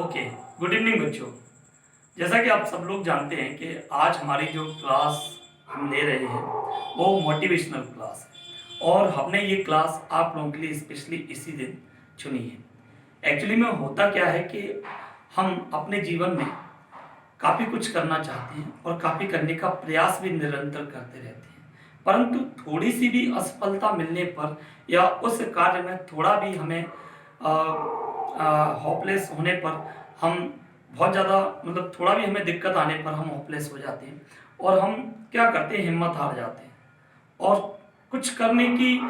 Okay. Good evening बच्चों। जैसा कि आप सब लोग जानते हैं कि आज हमारी जो क्लास हम ले रहे हैं वो मोटिवेशनल क्लास है और हमने ये क्लास आप लोगों के लिए स्पेशली इसी दिन चुनी है। एक्चुअली में होता क्या है कि हम अपने जीवन में काफ़ी कुछ करना चाहते हैं और काफ़ी करने का प्रयास भी निरंतर करते रहते हैं, परंतु थोड़ी सी भी असफलता मिलने पर या उस कार्य में थोड़ा भी हमें होपलेस होने पर हम बहुत ज़्यादा मतलब थोड़ा भी हमें दिक्कत आने पर हम होपलेस हो जाते हैं और हम क्या करते हैं, हिम्मत हार जाते हैं और कुछ करने की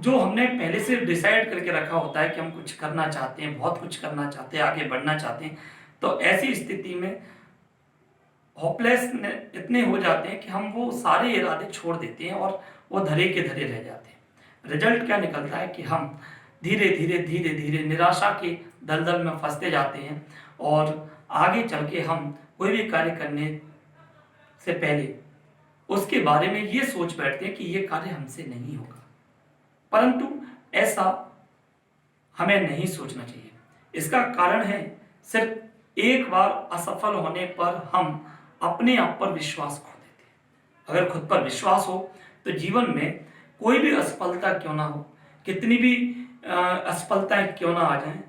जो हमने पहले से डिसाइड करके रखा होता है कि हम कुछ करना चाहते हैं, बहुत कुछ करना चाहते हैं, आगे बढ़ना चाहते हैं, तो ऐसी स्थिति में होपलेस इतने हो जाते हैं कि हम वो सारे इरादे छोड़ देते हैं और वो धरे के धरे रह जाते हैं। रिजल्ट क्या निकलता है कि हम धीरे धीरे धीरे धीरे निराशा के दलदल में फंसते जाते हैं और आगे चल के हम कोई भी कार्य करने से पहले उसके बारे में ये सोच बैठते हैं कि ये कार्य हमसे नहीं होगा, परंतु ऐसा हमें नहीं सोचना चाहिए। इसका कारण है सिर्फ एक बार असफल होने पर हम अपने आप पर विश्वास खो देते हैं। अगर खुद पर विश्वास हो तो जीवन में कोई भी असफलता क्यों ना हो, कितनी भी असफलताएं क्यों ना आ जाएं,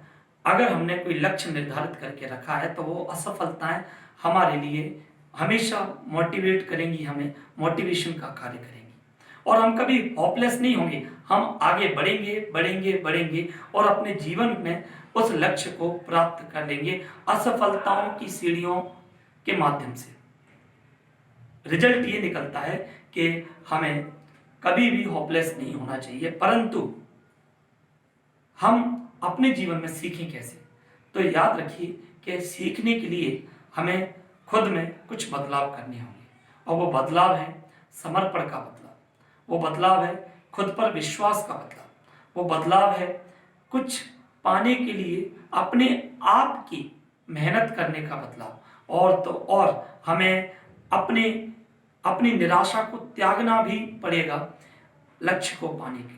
अगर हमने कोई लक्ष्य निर्धारित करके रखा है तो वो असफलताएं हमारे लिए हमेशा मोटिवेट करेंगी, हमें मोटिवेशन का कार्य करेंगी और हम कभी होपलेस नहीं होंगे। हम आगे बढ़ेंगे बढ़ेंगे बढ़ेंगे और अपने जीवन में उस लक्ष्य को प्राप्त कर लेंगे असफलताओं की सीढ़ियों के माध्यम से। रिजल्ट ये निकलता है कि हमें कभी भी होपलेस नहीं होना चाहिए, परंतु हम अपने जीवन में सीखें कैसे। तो याद रखिए कि सीखने के लिए हमें खुद में कुछ बदलाव करने होंगे और वो बदलाव है समर्पण का बदलाव, वो बदलाव है खुद पर विश्वास का बदलाव, वो बदलाव है कुछ पाने के लिए अपने आप की मेहनत करने का बदलाव और तो और हमें अपने अपनी निराशा को त्यागना भी पड़ेगा लक्ष्य को पाने के लिए।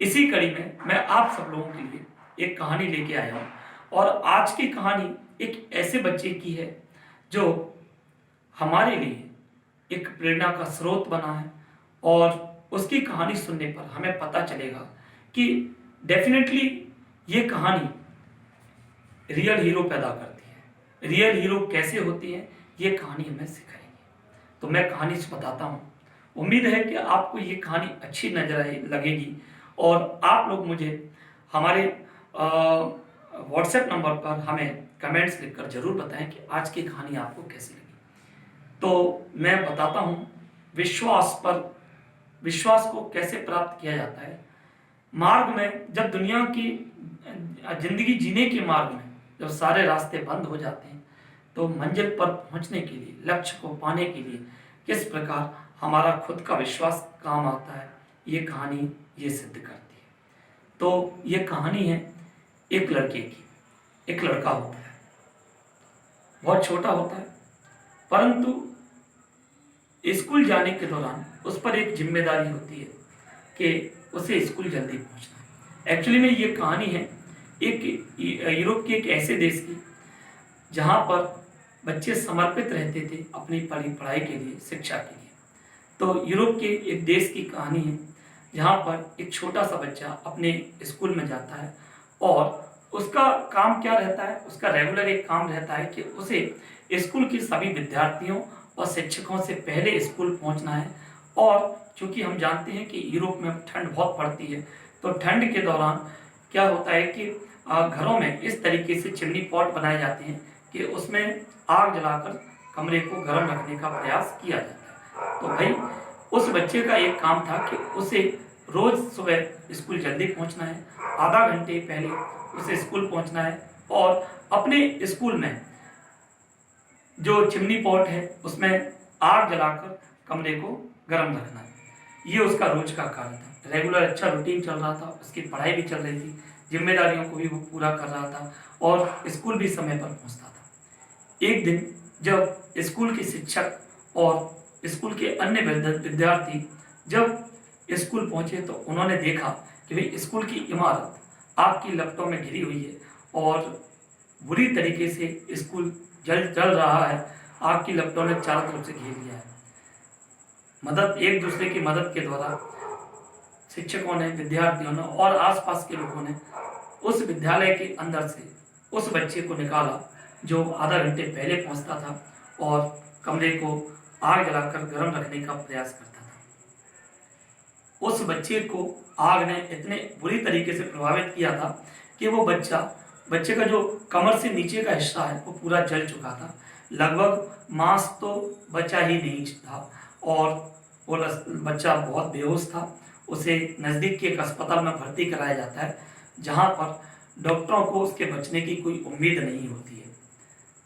इसी कड़ी में मैं आप सब लोगों के लिए एक कहानी लेके आया हूं और आज की कहानी एक ऐसे बच्चे की है जो हमारे लिए एक प्रेरणा का स्रोत बना है और उसकी कहानी सुनने पर हमें पता चलेगा कि डेफिनेटली ये कहानी रियल हीरो पैदा करती है। रियल हीरो कैसे होती है ये कहानी हमें सिखाएगी। तो मैं कहानी से बताता हूँ। उम्मीद है कि आपको ये कहानी अच्छी नजर लगेगी और आप लोग मुझे हमारे व्हाट्सएप नंबर पर हमें कमेंट्स लिखकर जरूर बताएं कि आज की कहानी आपको कैसी लगी। तो मैं बताता हूँ विश्वास को कैसे प्राप्त किया जाता है। मार्ग में जब दुनिया की जिंदगी जीने के मार्ग में जब सारे रास्ते बंद हो जाते हैं तो मंजिल पर पहुंचने के लिए, लक्ष्य को पाने के लिए किस प्रकार हमारा खुद का विश्वास काम आता है, ये कहानी ये सिद्ध करती है। तो ये कहानी है एक लड़के की। एक लड़का होता है, बहुत छोटा होता है, परंतु स्कूल जाने के दौरान उस पर एक जिम्मेदारी होती है कि उसे स्कूल जल्दी पहुंचना है। एक्चुअली में ये कहानी है एक यूरोप के एक ऐसे देश की जहां पर बच्चे समर्पित रहते थे अपनी पढ़ाई के लिए, शिक्षा के लिए। तो यूरोप के एक देश की कहानी है जहां पर एक छोटा सा बच्चा अपने स्कूल में जाता है और उसका काम क्या रहता है, उसका रेगुलर एक काम रहता है कि उसे स्कूल के सभी विद्यार्थियों और शिक्षकों से पहले स्कूल पहुंचना है। और चूंकि हम जानते हैं कि यूरोप में ठंड बहुत पड़ती है, तो ठंड के दौरान क्या होता है कि घरों में इस तरीके से चिमनी पॉट बनाए जाते हैं कि उसमें आग जलाकर कमरे को गर्म रखने का प्रयास किया जाता है। तो भाई उस बच्चे का एक काम था कि उसे रोज सुबह स्कूल जल्दी पहुंचना है, आधा घंटे पहले उसे स्कूल पहुंचना है और अपने स्कूल में जो चिमनी पॉट है उसमें आग जलाकर कमरे को गर्म रखना है। ये उसका रोज का कार्य था। रेगुलर अच्छा रूटीन चल रहा था, उसकी पढ़ाई भी चल रही थी, जिम्मेदारियों को भी वो पूरा कर रहा था और स्कूल भी समय पर पहुंचता था। एक दिन जब स्कूल के शिक्षक और स्कूल के अन्य विद्यार्थी जब स्कूल पहुंचे तो उन्होंने देखा कि भाई स्कूल की इमारत आग की लपटों में घिरी हुई है और बुरी तरीके से स्कूल जल रहा है, आग की लपटों ने चारों तरफ से घेर लिया है। मदद, एक दूसरे की मदद के द्वारा शिक्षकों ने, विद्यार्थियों ने और आसपास के लोगों ने उस विद्यालय के अंदर से उस बच्चे को निकाला जो आधा घंटे पहले पहुंचता था और कमरे को आग जलाकर गर्म रखने का प्रयास करता था। उस बच्चे को आग ने इतने बुरी तरीके से प्रभावित किया था कि वो बच्चे का जो कमर से नीचे का हिस्सा है वो पूरा जल चुका था। लगभग मांस तो बचा ही नहीं था और वो बच्चा बहुत बेहोश था। उसे नज़दीक के एक अस्पताल में भर्ती कराया जाता है, जहाँ पर डॉक्टरों को उसके बचने की कोई उम्मीद नहीं होती है।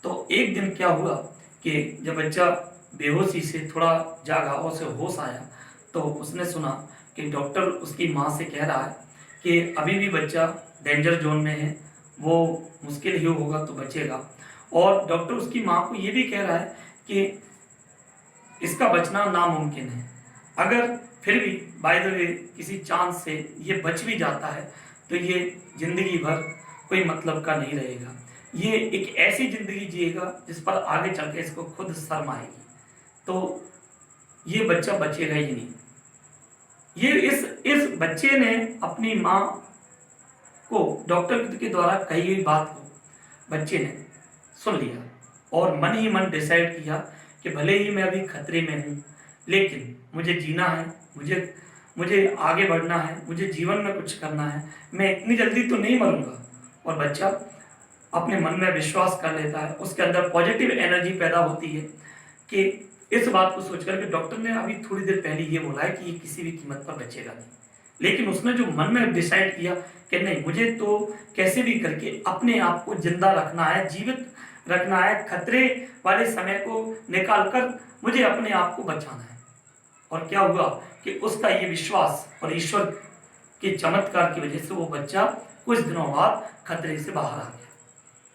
तो एक दिन क्या हुआ कि जब बच्चा बेहोशी से थोड़ा जागा और उसे होश आया, तो उसने सुना कि डॉक्टर उसकी माँ से कह रहा है कि अभी भी बच्चा डेंजर जोन में है, वो मुश्किल ही होगा तो बचेगा। और डॉक्टर उसकी माँ को ये भी कह रहा है कि इसका बचना नामुमकिन है। अगर फिर भी बाय द वे किसी चांस से ये बच भी जाता है तो ये जिंदगी भर कोई मतलब का नहीं रहेगा। ये एक ऐसी जिंदगी जिएगा जिस पर आगे चल के इसको खुद शर्म आएगी। तो ये बच्चा बचेगा ही नहीं। ये इस बच्चे ने अपनी माँ को डॉक्टर के द्वारा कही हुई बात को बच्चे ने सुन लिया और मन ही मन डिसाइड किया कि भले ही मैं अभी खतरे में हूँ, लेकिन मुझे जीना है, मुझे आगे बढ़ना है, मुझे जीवन में कुछ करना है, मैं इतनी जल्दी तो नहीं मरूंगा। और बच्चा अपने मन में विश्वास कर लेता है, उसके अंदर पॉजिटिव एनर्जी पैदा होती है कि इस बात को सोचकर कि डॉक्टर ने अभी थोड़ी देर पहले ये बोला है कि ये किसी भी कीमत पर बचेगा नहीं, लेकिन उसने जो मन में डिसाइड किया कि नहीं, मुझे तो कैसे भी करके अपने आप को जिंदा रखना है, जीवित रखना है, खतरे वाले समय को निकालकर मुझे अपने आप को बचाना है। और क्या हुआ कि उसका ये विश्वास और ईश्वर के चमत्कार की वजह से वो बच्चा कुछ दिनों बाद खतरे से बाहर आ गया।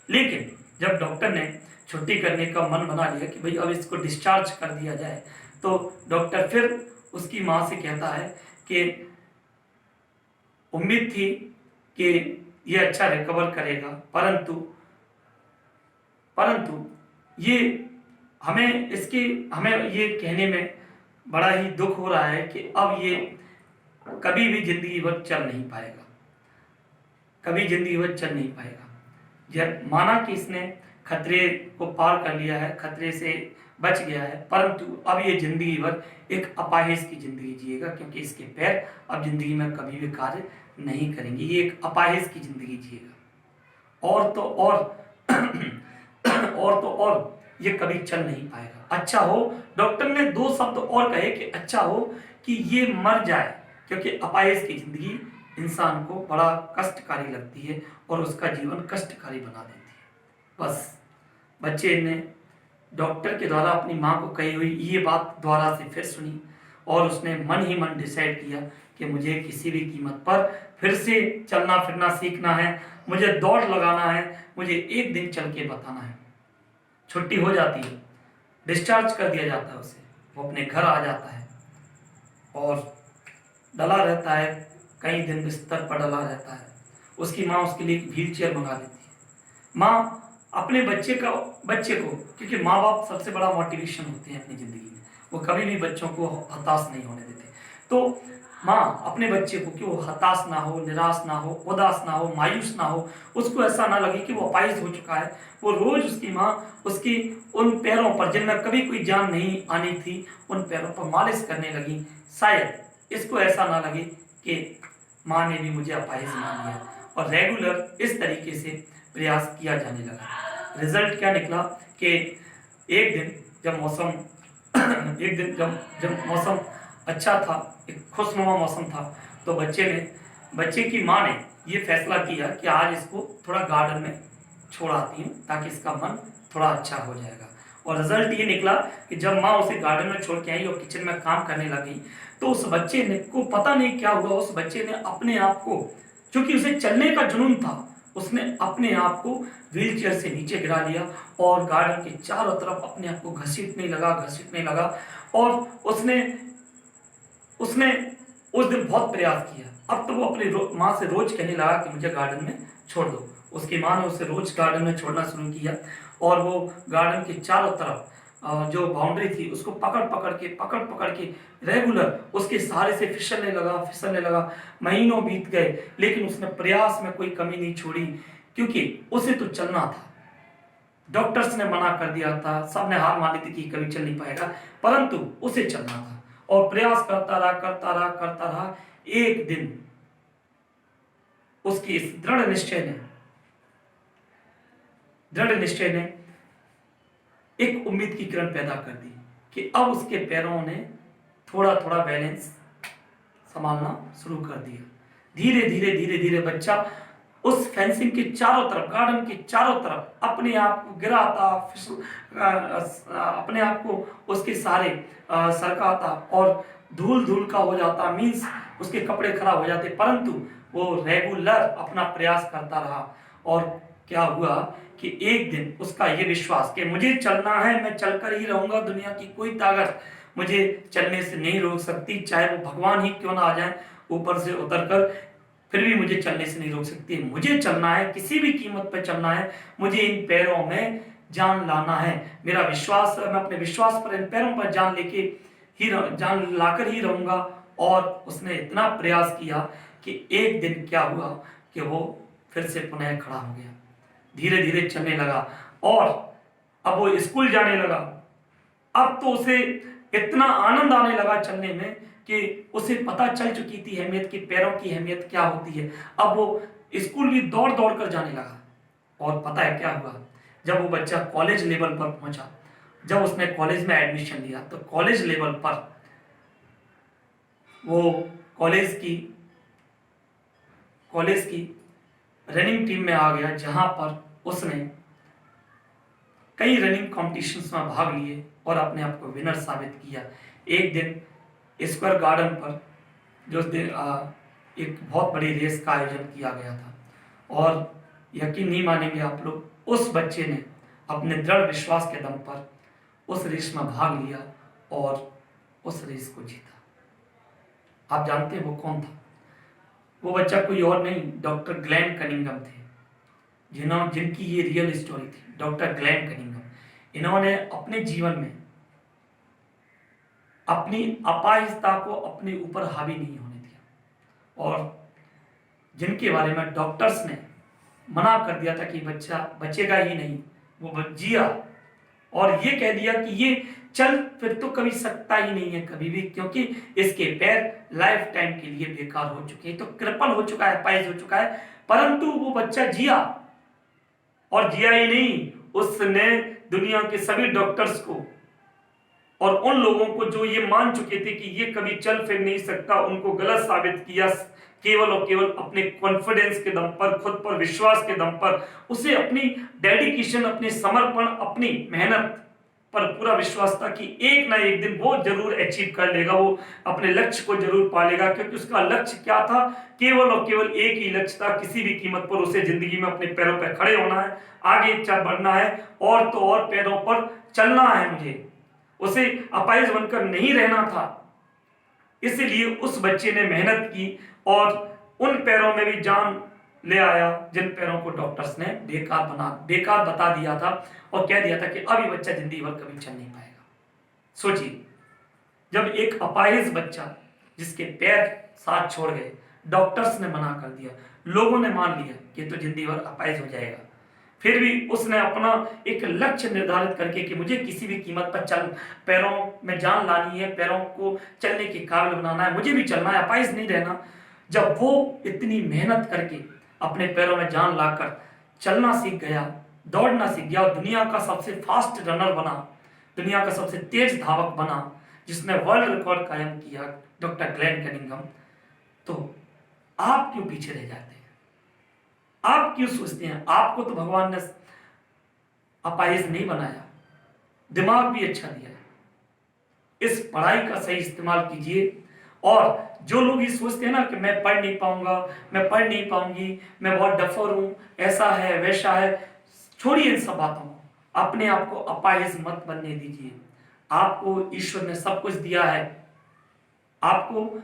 लेकिन जब डॉक्टर ने छुट्टी करने का मन बना लिया कि भाई अब इसको डिस्चार्ज कर दिया जाए, तो डॉक्टर फिर उसकी माँ से कहता है कि उम्मीद थी कि ये अच्छा रिकवर करेगा, परंतु ये हमें ये कहने में बड़ा ही दुख हो रहा है कि अब ये कभी भी जिंदगी भर चल नहीं पाएगा, कभी जिंदगी भर चल नहीं पाएगा। जब माना कि इसने खतरे को पार कर लिया है, खतरे से बच गया है, परंतु अब ये जिंदगी भर एक अपाहिज की जिंदगी जिएगा, क्योंकि इसके पैर अब जिंदगी में कभी भी कार्य नहीं करेंगे। ये एक अपाहिज की जिंदगी जिएगा और तो और ये कभी चल नहीं पाएगा। अच्छा हो, डॉक्टर ने 2 शब्द और कहे कि अच्छा हो कि ये मर जाए, क्योंकि अपाहिज की जिंदगी इंसान को बड़ा कष्टकारी लगती है और उसका जीवन कष्टकारी बना देती है। बस बच्चे ने डॉक्टर के द्वारा अपनी माँ को कही हुई ये बात द्वारा से फिर सुनी और उसने मन ही मन डिसाइड किया कि मुझे किसी भी कीमत पर फिर से चलना फिरना सीखना है, मुझे दौड़ लगाना है, मुझे एक दिन चल के बताना है। छुट्टी हो जाती है, डिस्चार्ज कर दिया जाता है उसे, वो अपने घर आ जाता है और डला रहता है, कई दिन बिस्तर पर डला रहता है। उसकी माँ उसके लिए एक व्हील चेयर मंगा देती है। माँ अपने बच्चे को, क्योंकि माँ बाप सबसे बड़ा मोटिवेशन होते हैं अपनी ज़िंदगी में, वो कभी भी बच्चों को हताश नहीं होने देते। तो माँ अपने बच्चे को कि वो हताश ना हो, निराश ना हो, उदास ना हो, मायूस ना हो, उसको ऐसा ना लगे कि वो अपाहिज हो चुका है, वो रोज उसकी माँ उसकी उन पैरों पर जिनमें कभी कोई जान नहीं आनी थी, उन पैरों पर मालिश करने लगी। शायद इसको ऐसा ना लगे कि माँ ने भी मुझे अपाहिज मान लिया, और रेगुलर इस तरीके से प्रयास किया जाने लगा। रिजल्ट क्या निकला कि एक दिन जब मौसम अच्छा था, एक खुशनुमा मौसम था, तो बच्चे की माँ ने ये फैसला किया कि आज इसको थोड़ा गार्डन में छोड़ आती हूँ ताकि इसका मन थोड़ा अच्छा हो जाएगा। और रिजल्ट ये निकला कि जब माँ उसे गार्डन में छोड़ के आई और किचन में काम करने लगी, तो उस बच्चे ने को पता नहीं क्या हुआ, उस बच्चे ने अपने आप को, क्योंकि उसे चलने का जुनून था, उसने अपने आप को व्हील चेयर से नीचे गिरा लिया और गार्डन के चारों तरफ अपने आप को घसीटने लगा और उसने उस दिन बहुत प्रयास किया। अब तो वो अपनी माँ से रोज कहने लगा कि मुझे गार्डन में छोड़ दो, उसकी माँ ने उसे रोज गार्डन में छोड़ना शुरू किया और वो गार्डन के चारों तरफ जो बाउंड्री थी उसको पकड़ पकड़ के रेगुलर उसके सहारे से फिसलने लगा। महीनों बीत गए लेकिन उसने प्रयास में कोई कमी नहीं छोड़ी, क्योंकि उसे तो चलना था। डॉक्टर्स ने मना कर दिया था, सबने हार मान ली थी कि कभी चल नहीं पाएगा, परंतु उसे चलना था और प्रयास करता रहा। एक दिन उसकी इस दृढ़ निश्चय ने एक उम्मीद की किरण पैदा कर दी कि अब उसके पैरों ने थोड़ा थोड़ा बैलेंस संभालना शुरू कर दिया। धीरे धीरे बच्चा उस फेंसिंग के चारों तरफ, गार्डन के चारों तरफ अपने आप को गिराता, अपने आप को उसके सहारे सरकाता और धूल धूल का हो जाता, मीन्स उसके कपड़े खराब हो जाते, परंतु वो रेगुलर अपना प्रयास करता रहा। और क्या हुआ कि एक दिन उसका ये विश्वास कि मुझे चलना है, मैं चलकर ही रहूंगा, दुनिया की कोई ताकत मुझे चलने से नहीं रोक सकती, चाहे वो भगवान ही क्यों ना आ जाए ऊपर से उतरकर, फिर भी मुझे चलने से नहीं रोक सकती। मुझे चलना है, किसी भी कीमत पर चलना है, मुझे इन पैरों में जान लाना है। मेरा विश्वास, मैं अपने विश्वास पर, इन पैरों पर जान लाकर ही रहूंगा। और उसने इतना प्रयास किया कि एक दिन क्या हुआ कि वो फिर से पुनः खड़ा हो गया, धीरे धीरे चलने लगा और अब वो स्कूल जाने लगा। अब तो उसे इतना आनंद आने लगा चलने में कि उसे पता चल चुकी थी अहमियत की, पैरों की अहमियत क्या होती है। अब वो स्कूल भी दौड़ दौड़ कर जाने लगा। और पता है क्या हुआ, जब वो बच्चा कॉलेज लेवल पर पहुंचा, जब उसने कॉलेज में एडमिशन लिया, तो कॉलेज लेवल पर वो कॉलेज की रनिंग टीम में आ गया, जहां पर उसने कई रनिंग कॉम्पिटिशन्स में भाग लिए और अपने आप को विनर साबित किया। एक दिन स्क्वायर गार्डन पर जो एक बहुत बड़ी रेस का आयोजन किया गया था और यकीन नहीं मानेंगे आप लोग, उस बच्चे ने अपने दृढ़ विश्वास के दम पर उस रेस में भाग लिया और उस रेस को जीता। आप जानते हैं वो कौन था? वो बच्चा कोई और नहीं, डॉक्टर ग्लेन कनिंघम थे, जिनकी ये रियल स्टोरी थी। डॉक्टर ग्लेन कनिंघम, इन्होंने अपने जीवन में अपनी अपाहिजता को अपने ऊपर हावी नहीं होने दिया और जिनके बारे में डॉक्टर्स ने मना कर दिया था कि बच्चा बचेगा ही नहीं, वो जिया और ये कह दिया कि ये चल फिर तो कभी सकता ही नहीं है कभी भी, क्योंकि इसके पैर लाइफ टाइम के लिए बेकार हो चुके हैं, तो कृपल हो चुका है, अपाहिज हो चुका है। परंतु वो बच्चा जिया और जिया ही नहीं, उसने दुनिया के सभी डॉक्टर्स को और उन लोगों को जो ये मान चुके थे कि ये कभी चल फिर नहीं सकता, उनको गलत साबित किया। केवल और केवल अपने कॉन्फिडेंस के दम पर, खुद पर विश्वास के दम पर, उसे अपनी डेडिकेशन, अपने समर्पण, अपनी मेहनत पर पूरा विश्वास था कि एक ना एक दिन वो जरूर अचीव कर लेगा, वो अपने लक्ष्य को जरूर पालेगा। क्योंकि उसका लक्ष्य क्या था? केवल और केवल एक ही लक्ष्य था, किसी भी कीमत पर उसे जिंदगी में अपने पैरों पर खड़े होना है, आगे बढ़ना है और तो और पैरों पर चलना है मुझे, उसे अपाहिज बनकर नहीं रहना था। इसलिए उस बच्चे ने मेहनत की और उन पैरों में भी जान ले आया जिन पैरों को डॉक्टर्स ने बेकार बता दिया था और कह दिया था कि अब ये बच्चा जिंदगी भर कभी चल नहीं पाएगा। सोचिए, जब एक अपाहिज बच्चा जिसके पैर साथ छोड़ गए, डॉक्टर्स ने मना कर दिया, लोगों ने मान लिया कि तो जिंदगी भर अपाहिज हो जाएगा, फिर भी उसने अपना एक लक्ष्य निर्धारित करके कि मुझे किसी भी कीमत पर पैरों में जान लानी है, पैरों को चलने के काबिल बनाना है, मुझे भी चलना है, अपाहिज नहीं रहना। जब वो इतनी मेहनत करके अपने पैरों में जान लाकर चलना सीख गया, दौड़ना सीख गया और दुनिया का सबसे फास्ट रनर बना, दुनिया का सबसे तेज धावक बना, जिसने वर्ल्ड रिकॉर्ड कायम किया, डॉक्टर ग्लेन कनिंघम, तो आप क्यों पीछे रह जाते हैं? आप क्यों सोचते हैं आपको तो भगवान ने अपाहिज नहीं बनाया, दिमाग भी अच्छा दिया है। इस पढ़ाई का सही इस्तेमाल कीजिए। और जो लोग ये सोचते हैं ना कि मैं पढ़ नहीं पाऊंगा, मैं पढ़ नहीं पाऊंगी, मैं बहुत डफर हूं, ऐसा है वैसा है, छोड़िए इन सब बातों को, अपने आप को अपाहिज मत बनने दीजिए। आपको ईश्वर ने सब कुछ दिया है, आपको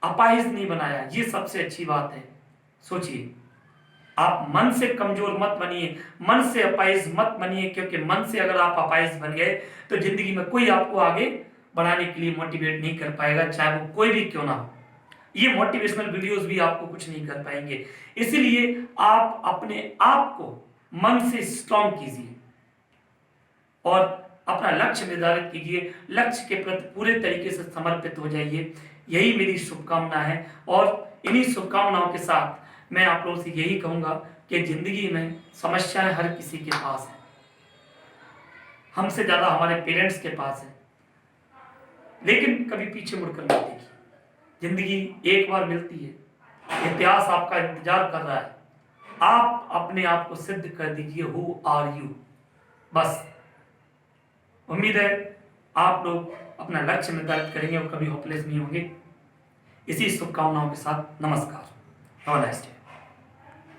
अपाहिज नहीं बनाया, ये सबसे अच्छी बात है। सोचिए, आप मन से कमजोर मत बनिए, मन से अपाहिज मत बनिए, क्योंकि मन से अगर आप अपाहिज बन गए तो जिंदगी में कोई आपको आगे बढ़ाने के लिए मोटिवेट नहीं कर पाएगा, चाहे वो कोई भी क्यों ना हो। ये मोटिवेशनल वीडियोस भी आपको कुछ नहीं कर पाएंगे। इसीलिए आप अपने आप को मन से स्ट्रांग कीजिए और अपना लक्ष्य निर्धारित कीजिए, लक्ष्य के प्रति पूरे तरीके से समर्पित हो जाइए। यही मेरी शुभकामना है और इन्हीं शुभकामनाओं के साथ मैं आप लोगों से यही कहूंगा कि जिंदगी में समस्याएं हर किसी के पास है, हमसे ज्यादा हमारे पेरेंट्स के पास है, लेकिन कभी पीछे मुड़कर मत देखिए। जिंदगी एक बार मिलती है, इतिहास आपका इंतजार कर रहा है, आप अपने आप को सिद्ध कर दीजिए। हु आर यू, बस। उम्मीद है आप लोग अपना लक्ष्य निर्धारित करेंगे और कभी होपलेस नहीं होंगे। इसी शुभकामनाओं के साथ नमस्कार, हैव अ नाइस डे।